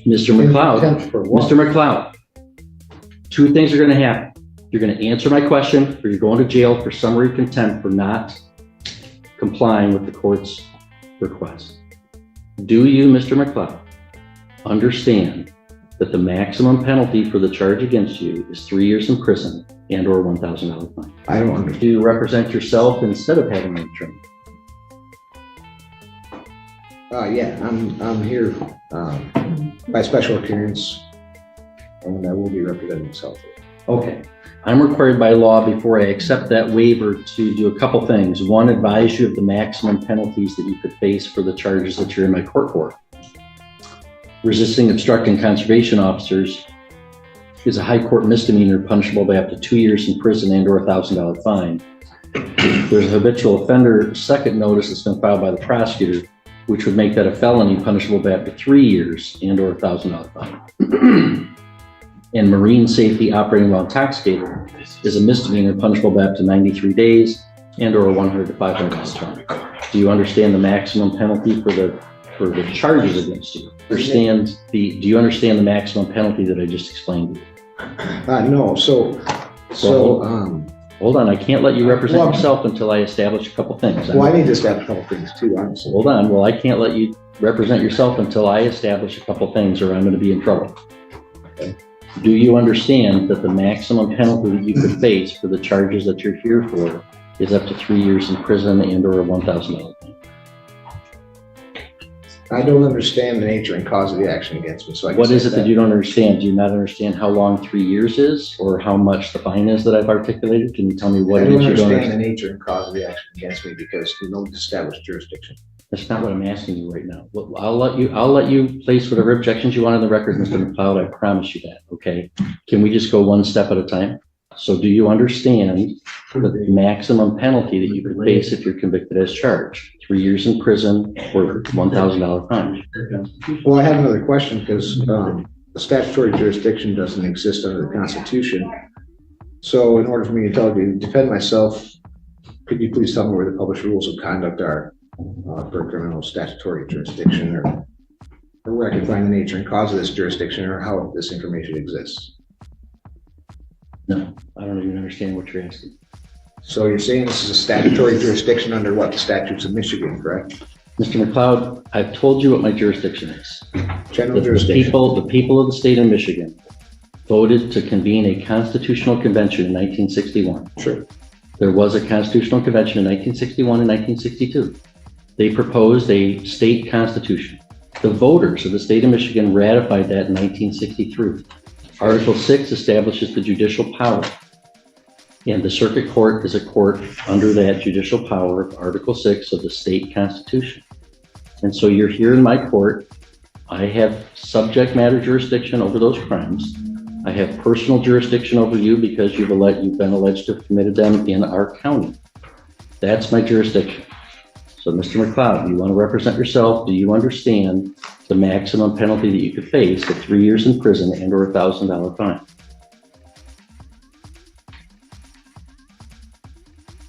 Mr. McLeod, two things are going to happen. You're going to answer my question, or you're going to jail for summary contempt for not complying with the court's request. Do you, Mr. McLeod, understand that the maximum penalty for the charge against you is 3 years in prison and or $1,000 fine? I don't understand. Do you represent yourself instead of having an attorney? Yeah, I'm here by special appearance, and I will be representing myself. Okay. I'm required by law, before I accept that waiver, to do a couple things. One, advise you of the maximum penalties that you could face for the charges that you're in my court for. Resisting, obstructing conservation officers is a high court misdemeanor punishable by up to 2 years in prison and or $1,000 fine. There's a habitual offender second notice that's been filed by the prosecutor, which would make that a felony punishable by up to 3 years and or $1,000 fine. And marine safety operating while intoxicated is a misdemeanor punishable by up to 93 days and or a $100 to $500 fine. Do you understand the maximum penalty for the charges against you? Do you understand the maximum penalty that I just explained to you? No. Hold on, I can't let you represent yourself until I establish a couple things. Well, I need to establish a couple things too, honestly. Hold on, well, I can't let you represent yourself until I establish a couple things, or I'm going to be in trouble. Okay. Do you understand that the maximum penalty that you could face for the charges that you're here for is up to 3 years in prison and or a $1,000 fine? I don't understand the nature and cause of the action against me. So what is it that you don't understand? Do you not understand how long 3 years is, or how much the fine is that I've articulated? Can you tell me what it is you don't understand? I don't understand the nature and cause of the action against me because there's no established jurisdiction. That's not what I'm asking you right now. Well, I'll let you place whatever objections you want on the record, Mr. McLeod. I promise you that. Okay. Can we just go one step at a time? So, do you understand the maximum penalty that you could face if you're convicted as charged? 3 years in prison or $1,000 fine. Well, I have another question because the statutory jurisdiction doesn't exist under the Constitution. So, in order for me to defend myself, could you please tell me where the published rules of conduct are for criminal statutory jurisdiction, or where I can find the nature and cause of this jurisdiction, or how this information exists? No, I don't even understand what you're asking. So you're saying this is a statutory jurisdiction under what? The statutes of Michigan, correct? Mr. McLeod, I've told you what my jurisdiction is. General jurisdiction. The people of the state of Michigan voted to convene a constitutional convention in 1961. Sure. There was a constitutional convention in 1961 and 1962. They proposed a state constitution. The voters of the state of Michigan ratified that in 1963. Article 6 establishes the judicial power, and the circuit court is a court under that judicial power of Article 6 of the state constitution. And so you're here in my court. I have subject matter jurisdiction over those crimes. I have personal jurisdiction over you because you've been alleged to have committed them in our county. That's my jurisdiction. So, Mr. McLeod, you want to represent yourself? Do you understand the maximum penalty that you could face of 3 years in prison and or $1,000 fine?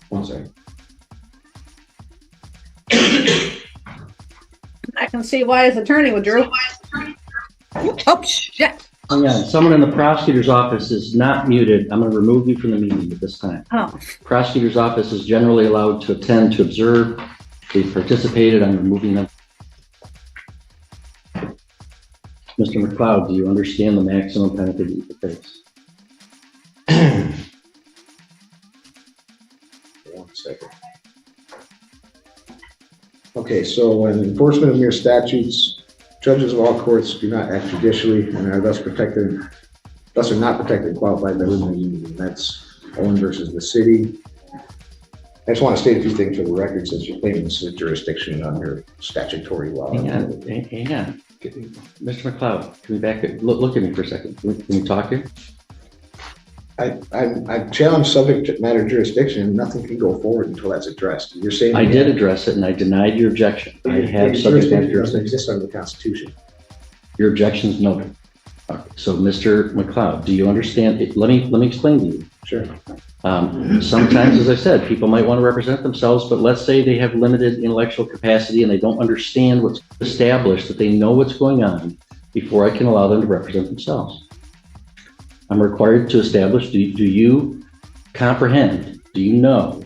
One second. I can see why his attorney withdrew. Oh, shit. Hang on, someone in the prosecutor's office is not muted. I'm going to remove you from the meeting at this time. Oh. Prosecutor's office is generally allowed to attend to observe. They've participated. I'm removing them. Mr. McLeod, do you understand the maximum penalty that you could face? One second. Okay, so in enforcement of mere statutes, judges of all courts do not act judicially and are thus are not protected and qualified by limited immunity. That's Owen versus the city. I just want to state a few things for the record since you're claiming this is a jurisdiction under statutory law. Hang on. Mr. McLeod, can we back it? Look at me for a second. Can we talk here? I challenged subject matter jurisdiction and nothing can go forward until that's addressed. You're saying I did address it and I denied your objection. I have subject matter jurisdiction. Doesn't exist under the Constitution. Your objection is noted. So, Mr. McLeod, do you understand? Let me explain to you. Sure. Sometimes, as I said, people might want to represent themselves, but let's say they have limited intellectual capacity and they don't understand what's established, that they know what's going on. before I can allow them to represent themselves. I'm required to establish, do you comprehend, do you know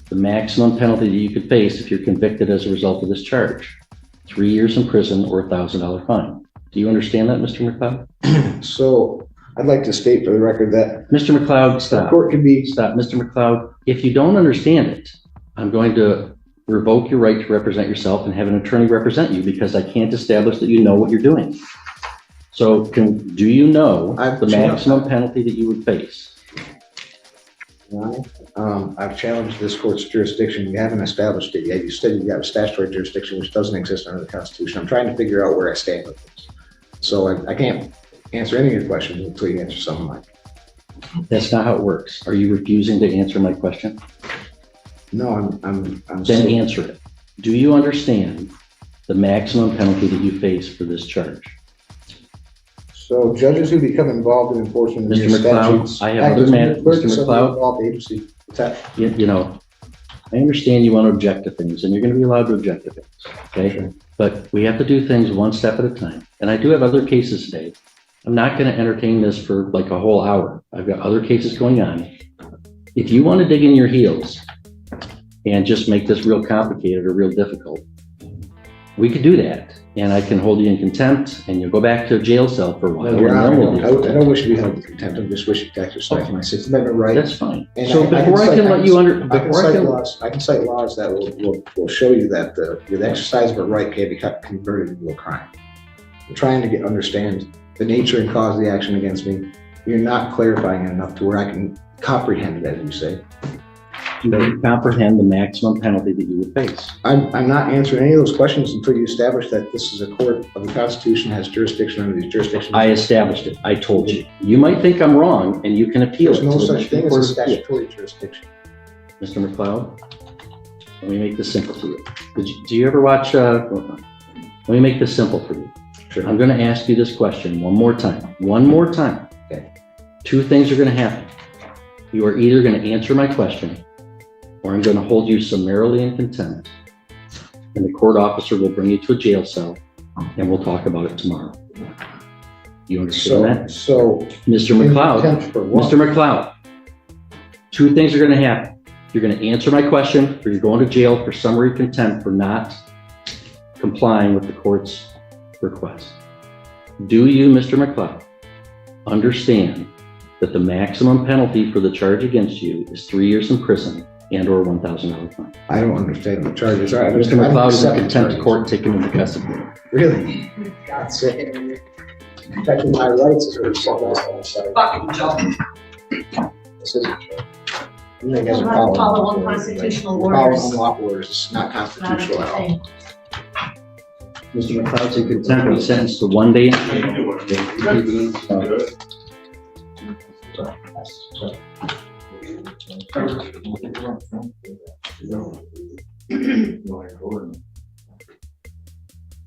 the maximum penalty that you could face if you're convicted as a result of this charge? 3 years in prison or $1,000 fine. Do you understand that, Mr. McLeod? So I'd like to state for the record that Mr. McLeod, the stop. court can be, Stop, Mr. McLeod. If you don't understand it, I'm going to revoke your right to represent yourself and have an attorney represent you because I can't establish that you know what you're doing. So do you know the maximum penalty that you would face? I've challenged this court's jurisdiction. You haven't established it yet. You said you have a statutory jurisdiction which doesn't exist under the Constitution. I'm trying to figure out where I stand with this. So I can't answer any of your questions until you answer some of mine. That's not how it works. Are you refusing to answer my question? No, I'm Then answer it. Do you understand the maximum penalty that you face for this charge? So judges who become involved in enforcement of Mr. these McLeod, statutes. I have other matters. Mr. McLeod. Involved agency. What's that? You know, I understand you want to object to things, and you're going to be allowed to object to things, okay? Sure. But we have to do things one step at a time. And I do have other cases today. I'm not going to entertain this for like a whole hour. I've got other cases going on. If you want to dig in your heels and just make this real complicated or real difficult, we could do that. And I can hold you in contempt, and you'll go back to a jail cell for a while. No, and then we'll deal with I it. don't wish to be held in contempt. I just wish to exercise my Sixth Amendment right. That's fine. And So before I can let you under, I can before I cite can, laws. I can cite laws that will show you that the exercise of a right can be converted into a crime. I'm trying to understand the nature and cause of the action against me. You're not clarifying it enough to where I can comprehend it, as you say. you comprehend the maximum penalty that you would face. I'm not answering any of those questions until you establish that this is a court of the Constitution, has jurisdiction under these jurisdictions. I established it. I told you. You might think I'm wrong, and you can appeal There's it. no to the such thing as Court a of Appeals. statutory jurisdiction. Mr. McLeod, let me make this simple for you. Do you ever watch, let me make this simple for you. Sure. I'm going to ask you this question one more time. One more time. Okay. Two things are going to happen. You are either going to answer my question, or I'm going to hold you summarily in contempt, and the court officer will bring you to a jail cell, and we'll talk about it tomorrow. You understand that? So Mr. in McLeod, contempt for what? Mr. McLeod, two things are going to happen. You're going to answer my question, or you're going to jail for summary contempt for not complying with the court's request. Do you, Mr. McLeod, understand that the maximum penalty for the charge against you is 3 years in prison and or $1,000 fine? I don't understand the charges. Mr. McLeod is in contempt of court, taken into custody. Really? God's sake. Protecting my rights is really something. Fucking job. This isn't true. You guys We'll are have to following follow unlawful orders. unconstitutional You're following orders. unlawful orders. It's not Not a constitutional good at all. thing. Mr. McLeod's in contempt, he's sentenced to 1 day in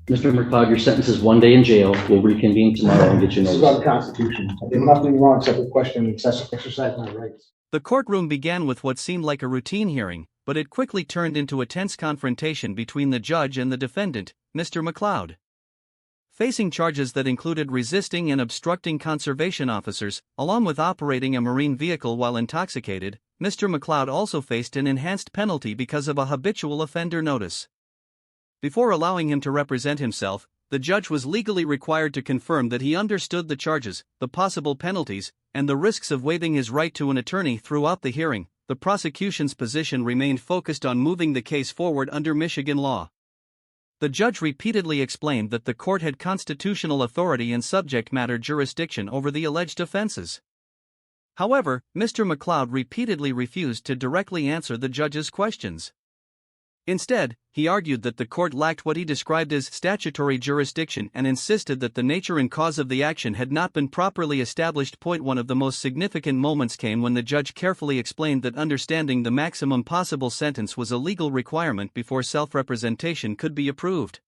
Mr. McLeod, your sentence is 1 day in jail. We'll reconvene tomorrow and get you This is about notice. the Constitution. I did nothing wrong except to question and exercise my rights. The courtroom began with what seemed like a routine hearing, but it quickly turned into a tense confrontation between the judge and the defendant, Mr. McLeod. Facing charges that included resisting and obstructing conservation officers, along with operating a marine vehicle while intoxicated, Mr. McLeod also faced an enhanced penalty because of a habitual offender notice. Before allowing him to represent himself, the judge was legally required to confirm that he understood the charges, the possible penalties, and the risks of waiving his right to an attorney throughout the hearing. The prosecution's position remained focused on moving the case forward under Michigan law. The judge repeatedly explained that the court had constitutional authority and subject matter jurisdiction over the alleged offenses. However, Mr. McLeod repeatedly refused to directly answer the judge's questions. Instead, he argued that the court lacked what he described as statutory jurisdiction and insisted that the nature and cause of the action had not been properly established. One of the most significant moments came when the judge carefully explained that understanding the maximum possible sentence was a legal requirement before self-representation could be approved.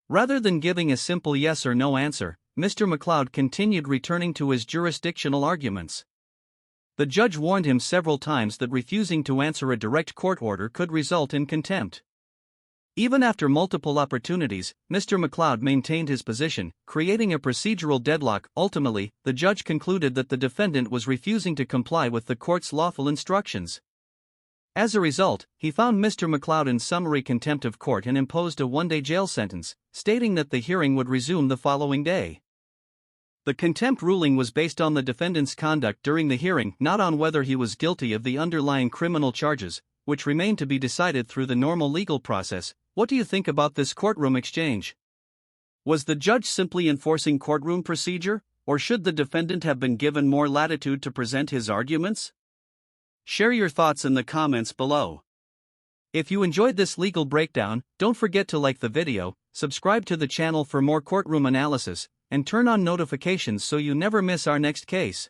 Rather than giving a simple yes or no answer, Mr. McLeod continued returning to his jurisdictional arguments. The judge warned him several times that refusing to answer a direct court order could result in contempt. Even after multiple opportunities, Mr. McLeod maintained his position, creating a procedural deadlock. Ultimately, the judge concluded that the defendant was refusing to comply with the court's lawful instructions. As a result, he found Mr. McLeod in summary contempt of court and imposed a one-day jail sentence, stating that the hearing would resume the following day. The contempt ruling was based on the defendant's conduct during the hearing, not on whether he was guilty of the underlying criminal charges, which remain to be decided through the normal legal process. What do you think about this courtroom exchange? Was the judge simply enforcing courtroom procedure, or should the defendant have been given more latitude to present his arguments? Share your thoughts in the comments below. If you enjoyed this legal breakdown, don't forget to like the video, subscribe to the channel for more courtroom analysis, and turn on notifications so you never miss our next case.